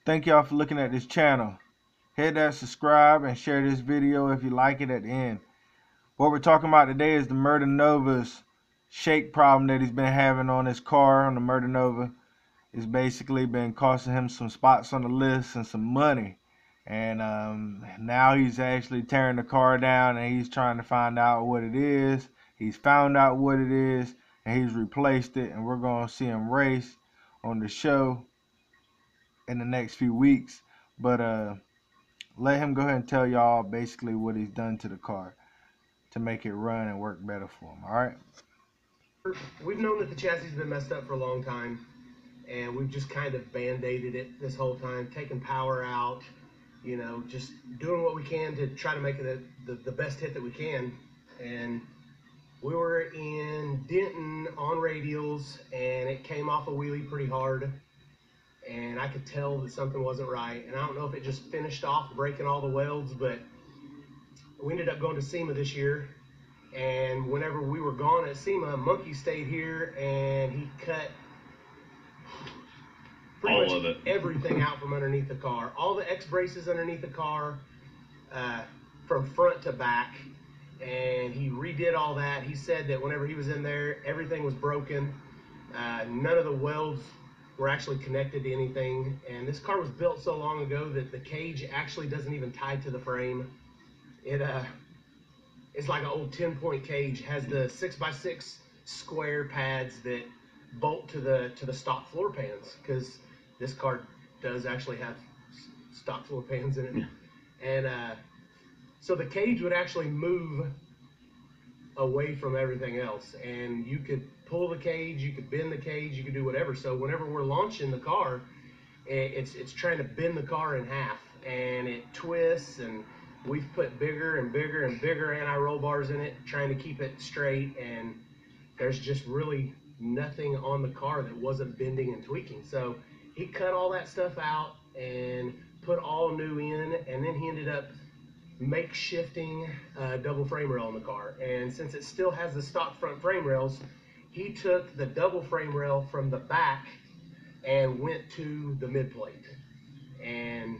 Thank y'all for looking at this channel. Hit that subscribe and share this video if you like it at the end. What we're talking about today is the Murder Nova's shake problem that he's been having on his car. On the Murder Nova, it's basically been costing him some spots on the list and some money. And now he's actually tearing the car down and he's trying to find out what it is. He's found out what it is and he's replaced it, and we're going to see him race on the show in the next few weeks. But let him go ahead and tell y'all basically what he's done to the car to make it run and work better for him. All right. We've known that the chassis has been messed up for a long time, and we've just kind of band-aided it this whole time, taking power out, you know, just doing what we can to try to make it the best hit that we can. And we were in Denton on radials, and it came off a wheelie pretty hard, and I could tell that something wasn't right. And I don't know if it just finished off breaking all the welds, but we ended up going to SEMA this year. And whenever we were gone at SEMA, Monkey stayed here and he cut pretty much everything out from underneath the car. All the X braces underneath the car, from front to back. And he redid all that. He said that whenever he was in there, everything was broken. None of the welds were actually connected to anything. And this car was built so long ago that the cage actually doesn't even tie to the frame. It's like an old 10-point cage. Has the 6x6 square pads that bolt to the stock floor pans, because this car does actually have stock floor pans in it. And so the cage would actually move away from everything else, and you could pull the cage, you could bend the cage, you could do whatever. So whenever we're launching the car, it's trying to bend the car in half, and it twists, and we've put bigger and bigger and bigger anti-roll bars in it, trying to keep it straight, and there's just really nothing on the car that wasn't bending and tweaking. So he cut all that stuff out and put all new in, and then he ended up makeshifting a double frame rail in the car. And since it still has the stock front frame rails, he took the double frame rail from the back and went to the mid plate. And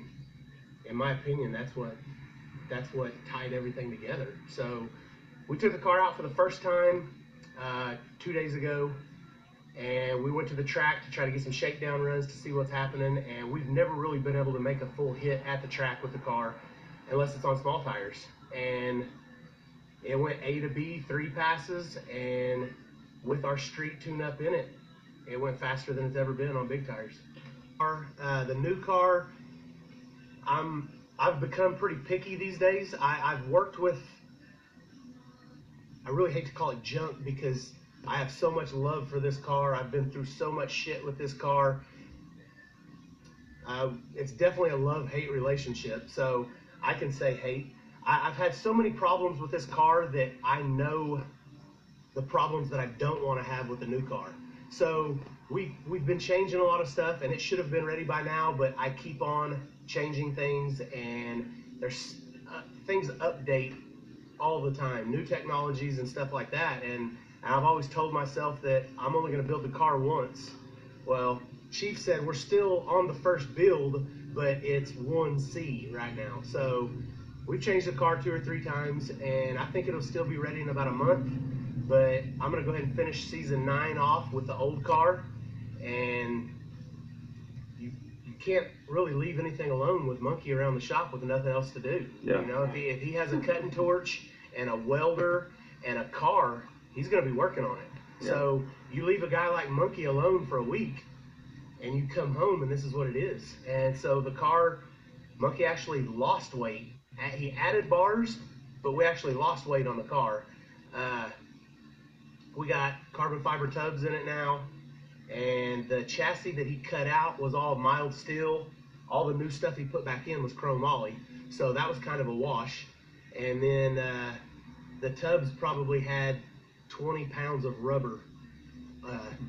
in my opinion, that's what tied everything together. So we took the car out for the first time 2 days ago, and we went to the track to try to get some shakedown runs to see what's happening. And we've never really been able to make a full hit at the track with the car unless it's on small tires. And it went A to B 3 passes, and with our street tune-up in it, it went faster than it's ever been on big tires. The new car, I've become pretty picky these days. I've worked with, I really hate to call it junk because I have so much love for this car. I've been through so much shit with this car. It's definitely a love-hate relationship, so I can say hate. I've had so many problems with this car that I know the problems that I don't want to have with the new car. So we've been changing a lot of stuff, and it should have been ready by now, but I keep on changing things, and there's things update all the time, new technologies and stuff like that. And I've always told myself that I'm only going to build the car once. Well, Chief said we're still on the first build, but it's 1C right now. So we've changed the car 2 or 3 times, and I think it'll still be ready in about a month. But I'm going to go ahead and finish season 9 off with the old car. And you can't really leave anything alone with Monkey around the shop with nothing else to do. Yeah. You know, if he has a cutting torch and a welder and a car, he's going to be working on it. Yeah. So you leave a guy like Monkey alone for a week, and you come home, and this is what it is. And so the car, Monkey actually lost weight. He added bars, but we actually lost weight on the car. We got carbon fiber tubs in it now, and the chassis that he cut out was all mild steel. All the new stuff he put back in was chrome moly, so that was kind of a wash. And then the tubs probably had 20 pounds of rubber,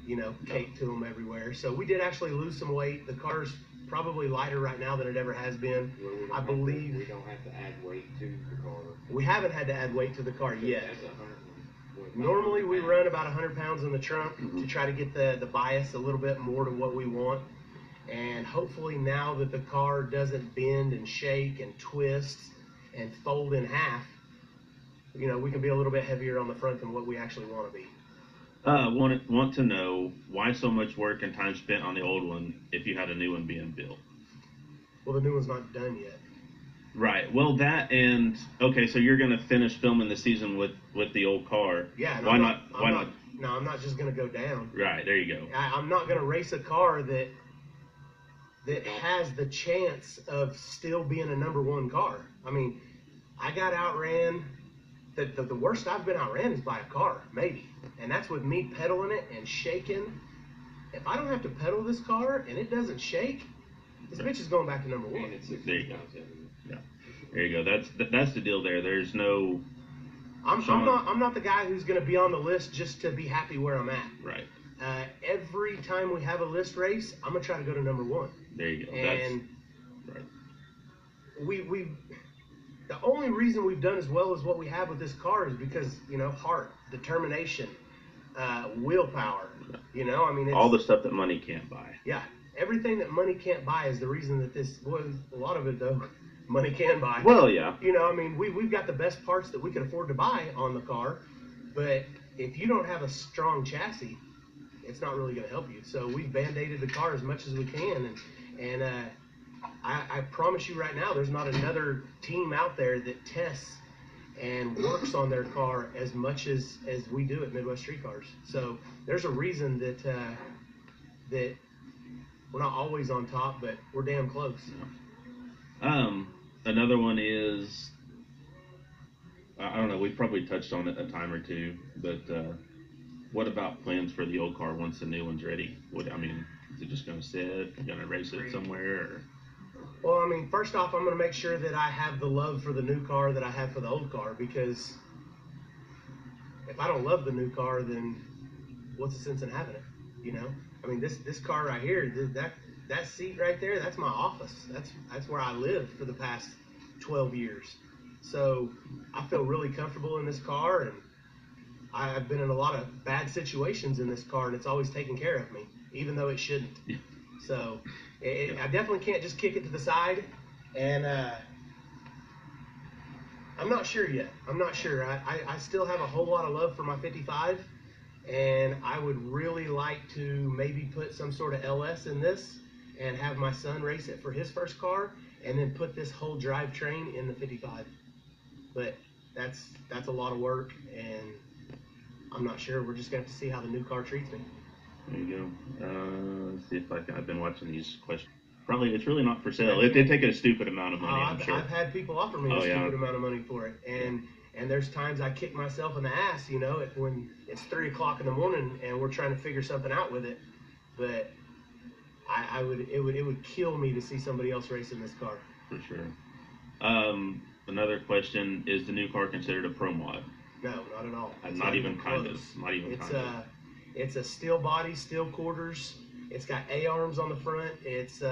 you know, taped to them everywhere. So we did actually lose some weight. The car's probably lighter right now than it ever has been. Well, I believe we don't have to add weight to the car. We haven't had to add weight to the car yet. Normally we run about 100 pounds in the trunk to try to get the bias a little bit more to what we want. And hopefully now that the car doesn't bend and shake and twist and fold in half, you know, we can be a little bit heavier on the front than what we actually want to be. Want to know why so much work and time spent on the old one if you had a new one being built? Well, the new one's not done yet. Right. Well, that and okay, so you're gonna finish filming the season with the old car. Yeah. Why not? Why not? No, I'm not just gonna go down. Right. There you go. I'm not gonna race a car that has the chance of still being a #1 car. I mean, I got outran. The worst I've been outran is by a car, maybe, and that's with me pedaling it and shaking. If I don't have to pedal this car and it doesn't shake, this bitch is going back to #1. There you go. Yeah. There you go. That's the deal. There's no. I'm not the guy who's going to be on the list just to be happy where I'm at. Right. Every time we have a list race, I'm gonna try to go to #1. There you go. And that's right. we the only reason we've done as well as what we have with this car is because, you know, heart, determination, willpower. You know, I mean, it's, all the stuff that money can't buy. Yeah, everything that money can't buy is the reason that this was. A lot of it though, money can buy. Well, yeah. You know, I mean, we've got the best parts that we could afford to buy on the car, but if you don't have a strong chassis, it's not really going to help you. So we've band-aided the car as much as we can, and I promise you right now, there's not another team out there that tests and works on their car as much as we do at Midwest Street Cars. So there's a reason that that we're not always on top, but we're damn close. Another one is, I don't know, we probably touched on it a time or two, but what about plans for the old car once the new one's ready? I mean, is it just going to sit? Going to race it somewhere? Or? Well, I mean, first off, I'm going to make sure that I have the love for the new car that I have for the old car, because if I don't love the new car, then what's the sense in having it? You know, I mean, this car right here, that seat right there, that's my office. That's where I lived for the past 12 years. So I feel really comfortable in this car, and I've been in a lot of bad situations in this car, and it's always taken care of me, even though it shouldn't. So I definitely can't just kick it to the side, and I'm not sure yet. I'm not sure. I still have a whole lot of love for my 55, and I would really like to maybe put some sort of LS in this and have my son race it for his first car, and then put this whole drivetrain in the 55. But that's a lot of work, and I'm not sure. We're just going to have to see how the new car treats me. There you go. Let's see if I've been watching these questions. Probably it's really not for sale. It did take a stupid amount of money. I'm sure. I've had people offer me a stupid amount of money for it, and there's times I kick myself in the ass, you know, when it's 3 o'clock in the morning and we're trying to figure something out with it. But it would kill me to see somebody else racing this car. For sure. Another question: is the new car considered a pro mod? No, not at all. Not even kind of. Not even kind of. It's a steel body, steel quarters. It's got A-arms on the front. It's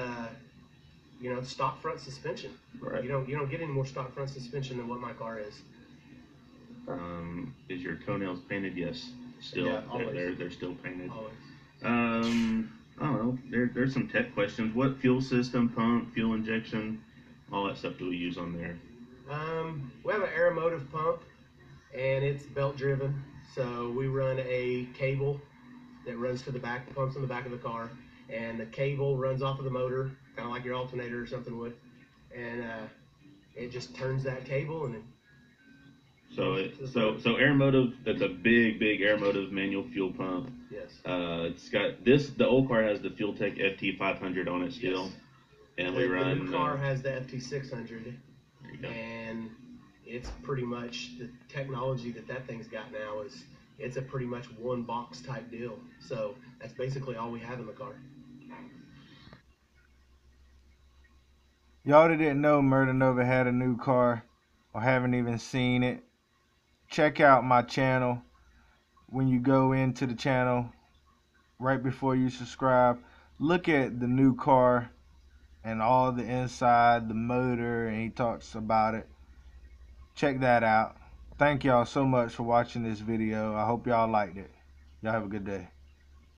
you know, stock front suspension. Right. You don't get any more stock front suspension than what my car is. Is your toenails painted? Yes. Still. Yeah, always. They're still painted. Always. I don't know. There's some tech questions. What fuel system, pump, fuel injection, all that stuff do we use on there? We have an Aeromotive pump, and it's belt driven. So we run a cable that runs to the back, pumps in the back of the car, and the cable runs off of the motor, kind of like your alternator or something would, and it just turns that cable, and so Aeromotive, that's a big Aeromotive manual fuel pump. Yes. It's got this. The old car has the FuelTech FT500 on it still, yes. And the run. new car has the FT600, and it's pretty much the technology that thing's got now is. It's a pretty much one box type deal. So that's basically all we have in the car. Y'all that didn't know Murder Nova had a new car or haven't even seen it, check out my channel. When you go into the channel, right before you subscribe, look at the new car and all the inside, the motor, and he talks about it. Check that out. Thank y'all so much for watching this video. I hope y'all liked it. Y'all have a good day.